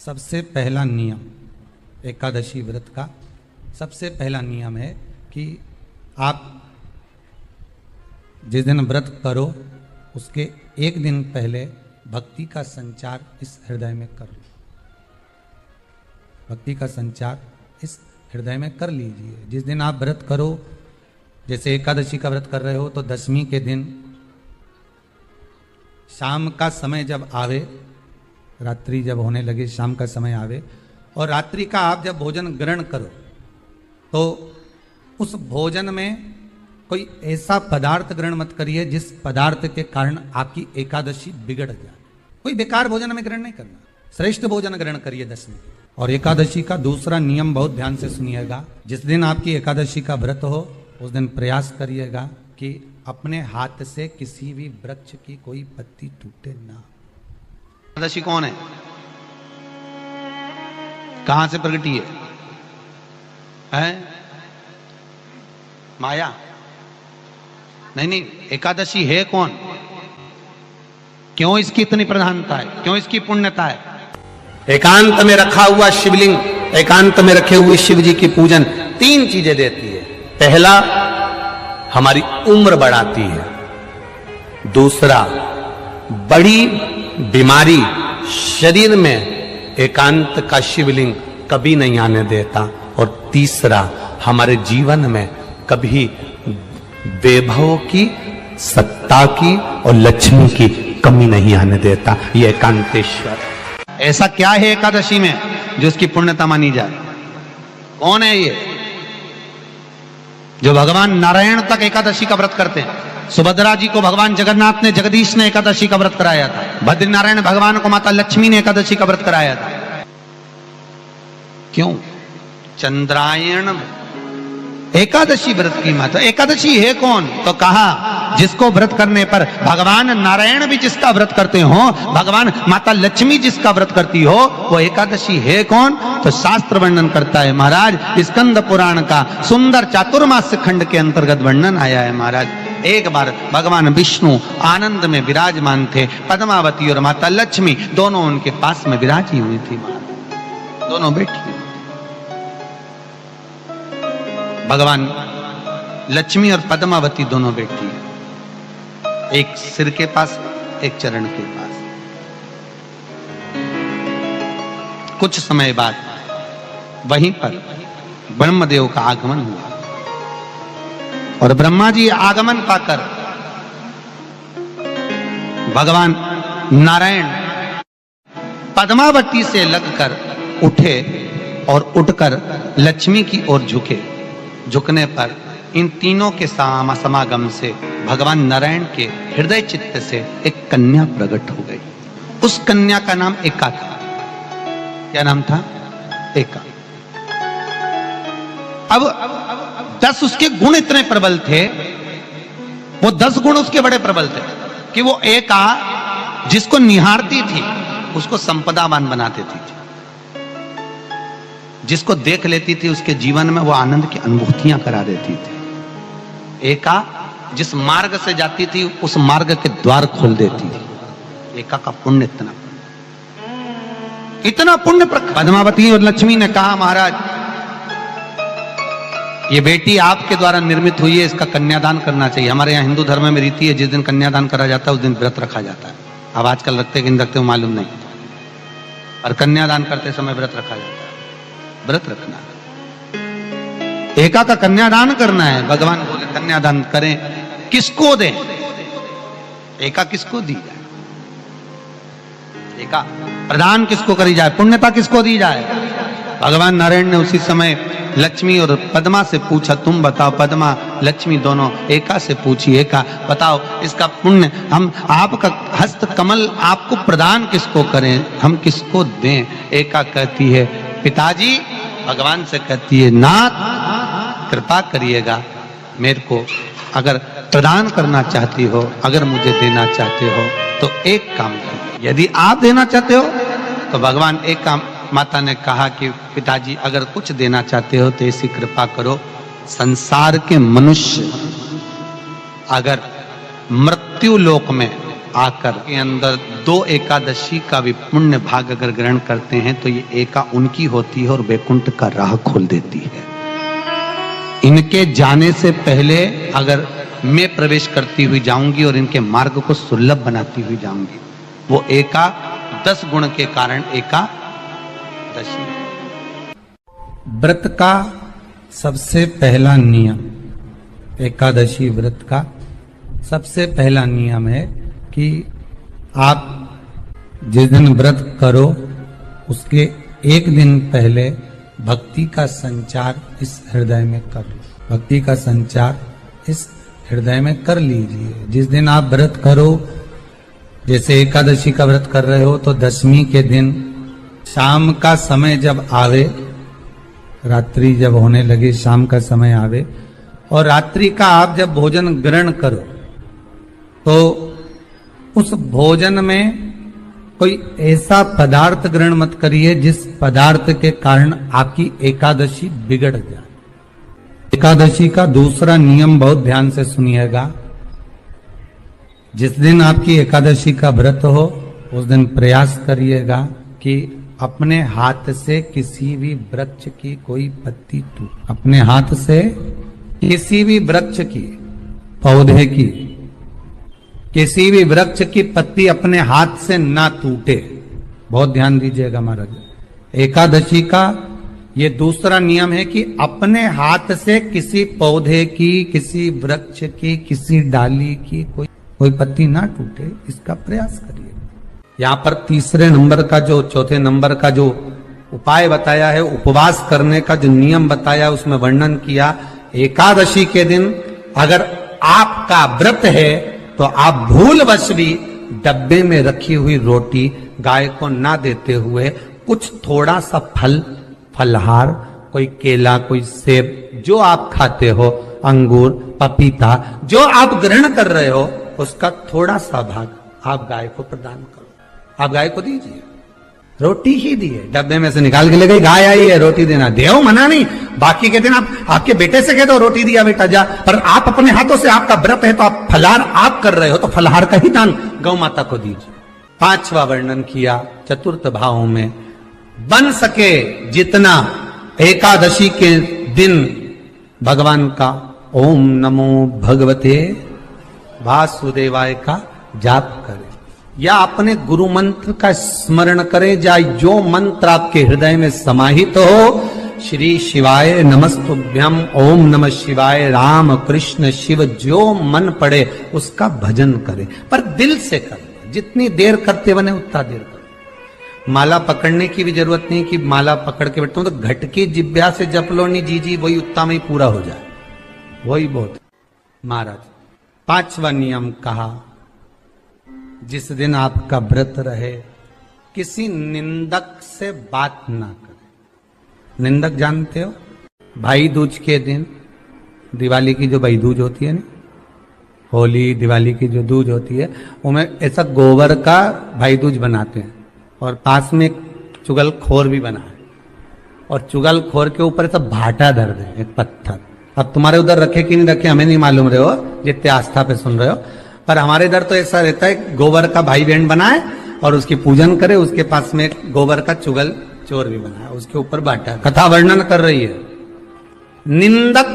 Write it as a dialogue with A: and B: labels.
A: सबसे पहला नियम एकादशी व्रत का सबसे पहला नियम है कि आप जिस दिन व्रत करो उसके एक दिन पहले भक्ति का संचार इस हृदय में कर लो। भक्ति का संचार इस हृदय में कर लीजिए। जिस दिन आप व्रत करो, जैसे एकादशी का व्रत कर रहे हो तो दशमी के दिन शाम का समय जब आवे, रात्रि जब होने लगे, शाम का समय आवे और रात्रि का आप जब भोजन ग्रहण करो तो उस भोजन में कोई ऐसा पदार्थ ग्रहण मत करिए जिस पदार्थ के कारण आपकी एकादशी बिगड़ जाए। कोई बेकार भोजन में ग्रहण नहीं करना, श्रेष्ठ भोजन ग्रहण करिए दशमी। और एकादशी का दूसरा नियम बहुत ध्यान से सुनिएगा। जिस दिन आपकी एकादशी का व्रत हो उस दिन प्रयास करिएगा कि अपने हाथ से किसी भी वृक्ष की कोई पत्ती टूटे ना।
B: एकादशी कौन है, कहां से प्रगटी है? माया? नहीं, एकादशी है कौन? क्यों इसकी इतनी प्रधानता है, क्यों इसकी पुण्यता है? एकांत में रखा हुआ शिवलिंग, एकांत में रखे हुए शिव जी की पूजन तीन चीजें देती है। पहला, हमारी उम्र बढ़ाती है। दूसरा, बड़ी बीमारी शरीर में एकांत का शिवलिंग कभी नहीं आने देता। और तीसरा, हमारे जीवन में कभी वैभव की, सत्ता की और लक्ष्मी की कमी नहीं आने देता। ये एकांतेश्वर। ऐसा क्या है एकादशी में जो इसकी पुण्यता मानी जाए? कौन है ये? जो भगवान नारायण तक एकादशी का व्रत करते हैं। सुभद्रा जी को भगवान जगन्नाथ ने, जगदीश ने एकादशी का व्रत कराया था। बद्रीनारायण भगवान को माता लक्ष्मी ने एकादशी का व्रत कराया था। क्यों? चंद्रायण एकादशी व्रत की माता। एकादशी है कौन? तो कहा जिसको व्रत करने पर भगवान नारायण भी जिसका व्रत करते हो, भगवान माता लक्ष्मी जिसका व्रत करती हो, वो एकादशी है कौन? तो शास्त्र वर्णन करता है महाराज। स्कंद पुराण का सुंदर चातुर्मास्य खंड के अंतर्गत वर्णन आया है महाराज। एक बार भगवान विष्णु आनंद में विराजमान थे। पद्मावती और माता लक्ष्मी दोनों उनके पास में विराजी हुई थी। दोनों बैठी। भगवान लक्ष्मी और पद्मावती दोनों बैठी, एक सिर के पास, एक चरण के पास। कुछ समय बाद वहीं पर ब्रह्मदेव का आगमन हुआ और ब्रह्मा जी आगमन पाकर भगवान नारायण पद्मावती से लगकर उठे और उठकर लक्ष्मी की ओर झुके। झुकने पर इन तीनों के समागम से भगवान नारायण के हृदय चित्त से एक कन्या प्रकट हो गई। उस कन्या का नाम एका था। क्या नाम था? एका। अब 10 उसके गुण इतने प्रबल थे, वो 10 गुण उसके बड़े प्रबल थे कि वो एका जिसको निहारती थी उसको संपदावान बना देती थी। जिसको देख लेती थी उसके जीवन में वो आनंद की अनुभूतियां करा देती थी। एका जिस मार्ग से जाती थी उस मार्ग के द्वार खोल देती थी। एका का पुण्य इतना पुण्य। पद्मावती और लक्ष्मी ने कहा महाराज ये बेटी आपके द्वारा निर्मित हुई है, इसका कन्यादान करना चाहिए। हमारे यहाँ हिंदू धर्म में रीति है, जिस दिन कन्यादान करा जाता है उस दिन व्रत रखा जाता है। अब आजकल रखते कि नहीं रखते मालूम नहीं, और कन्यादान करते समय व्रत रखा जाता है। व्रत रखना, एका का कन्यादान करना है। भगवान बोले कन्यादान करें, किसको दें? एका किसको दी जाए? एका प्रदान किसको करी जाए? पुण्यता किसको दी जाए? भगवान नारायण ने उसी समय लक्ष्मी और पद्मा से पूछा, तुम बताओ। पद्मा लक्ष्मी दोनों एका से पूछी, एका बताओ इसका पुण्य, हम आपका हस्त कमल आपको प्रदान किसको करें, हम किसको दें? एका कहती है पिताजी। भगवान से कहती है नाथ कृपा करिएगा, मेरे को अगर प्रदान करना चाहती हो, अगर मुझे देना चाहते हो तो एक काम करो। यदि आप देना चाहते हो तो भगवान एक काम, माता ने कहा कि पिताजी अगर कुछ देना चाहते हो तो ऐसी कृपा करो, संसार के मनुष्य अगर मृत्यु लोक में आकर के अंदर 2 एकादशी का भी पुण्य भाग अगर ग्रहण करते हैं तो ये एका उनकी होती है और वैकुंठ का राह खोल देती है। इनके जाने से पहले अगर मैं प्रवेश करती हुई जाऊंगी और इनके मार्ग को सुलभ बनाती हुई जाऊंगी, वो एका 10 गुण के कारण एकादशी।
A: व्रत का सबसे पहला नियम, एकादशी व्रत का सबसे पहला नियम है कि आप जिस दिन व्रत करो उसके एक दिन पहले भक्ति का संचार इस हृदय में कर लो। भक्ति का संचार इस हृदय में कर लीजिए। जिस दिन आप व्रत करो, जैसे एकादशी का व्रत कर रहे हो तो दशमी के दिन शाम का समय जब आवे, रात्रि जब होने लगे, शाम का समय आवे और रात्रि का आप जब भोजन ग्रहण करो तो उस भोजन में कोई ऐसा पदार्थ ग्रहण मत करिए जिस पदार्थ के कारण आपकी एकादशी बिगड़ जाए। एकादशी का दूसरा नियम बहुत ध्यान से सुनिएगा। जिस दिन आपकी एकादशी का व्रत हो उस दिन प्रयास करिएगा कि अपने हाथ से किसी भी वृक्ष की कोई पत्ती टूटे, अपने हाथ से किसी भी वृक्ष की, पौधे की, किसी भी वृक्ष की पत्ती अपने हाथ से ना टूटे। बहुत ध्यान दीजिएगा महाराज। एकादशी का ये दूसरा नियम है कि अपने हाथ से किसी पौधे की, किसी वृक्ष की, किसी डाली की कोई पत्ती ना टूटे, इसका प्रयास करिए। यहां पर तीसरे नंबर का जो, चौथे नंबर का जो उपाय बताया है, उपवास करने का जो नियम बताया, उसमें वर्णन किया एकादशी के दिन अगर आपका व्रत है तो आप भूलवश भी डब्बे में रखी हुई रोटी गाय को ना देते हुए कुछ थोड़ा सा फलहार, कोई केला, कोई सेब, जो आप खाते हो, अंगूर, पपीता, जो आप ग्रहण कर रहे हो, उसका थोड़ा सा भाग आप गाय को प्रदान करो। आप गाय को दीजिए। रोटी ही दिए, डब्बे में से निकाल के ले गई, गाय आई है, रोटी देना, देव मना नहीं। बाकी के दिन आप आपके बेटे से कह दो रोटी दिया बेटा जा, पर आप अपने हाथों से, आपका व्रत है तो आप फलाहार आप कर रहे हो तो फलाहार का ही दान गौ माता को दीजिए। 5वां वर्णन किया चतुर्थ भाव में, बन सके जितना एकादशी के दिन भगवान का ओम नमो भगवते वासुदेवाय का जाप करें या अपने गुरु मंत्र का स्मरण करें, या जो मंत्र आपके हृदय में समाहित हो, श्री शिवाय नमस्तुभ्यम, ओम नमः शिवाय, राम कृष्ण शिव, जो मन पड़े उसका भजन करें, पर दिल से करें। जितनी देर करते बने उतना देर करें। माला पकड़ने की भी जरूरत नहीं कि माला पकड़ के बैठता हूं तो घटकी जिब्या से जप लो नहीं, जी वही उतना में ही पूरा हो जाए, वही बहुत। महाराज 5वां नियम कहा, जिस दिन आपका व्रत रहे किसी निंदक से बात ना करें। निंदक जानते हो, भाई दूज के दिन, दिवाली की जो भाई दूज होती है ना, होली दिवाली की जो दूज होती है, उनमें ऐसा गोबर का भाई दूज बनाते हैं और पास में एक चुगलखोर भी बना है और चुगलखोर के ऊपर ऐसा भाटा धर दे, एक पत्थर। अब तुम्हारे उधर रखे कि नहीं रखे हमें नहीं मालूम रहे हो, जितने आस्था पे सुन रहे हो, पर हमारे इधर तो ऐसा रहता है, गोबर का भाई बहन बनाए और उसकी पूजन करे, उसके पास में गोबर का चुगल चोर भी बनाए, उसके ऊपर बांटा। कथा वर्णन कर रही है, निंदक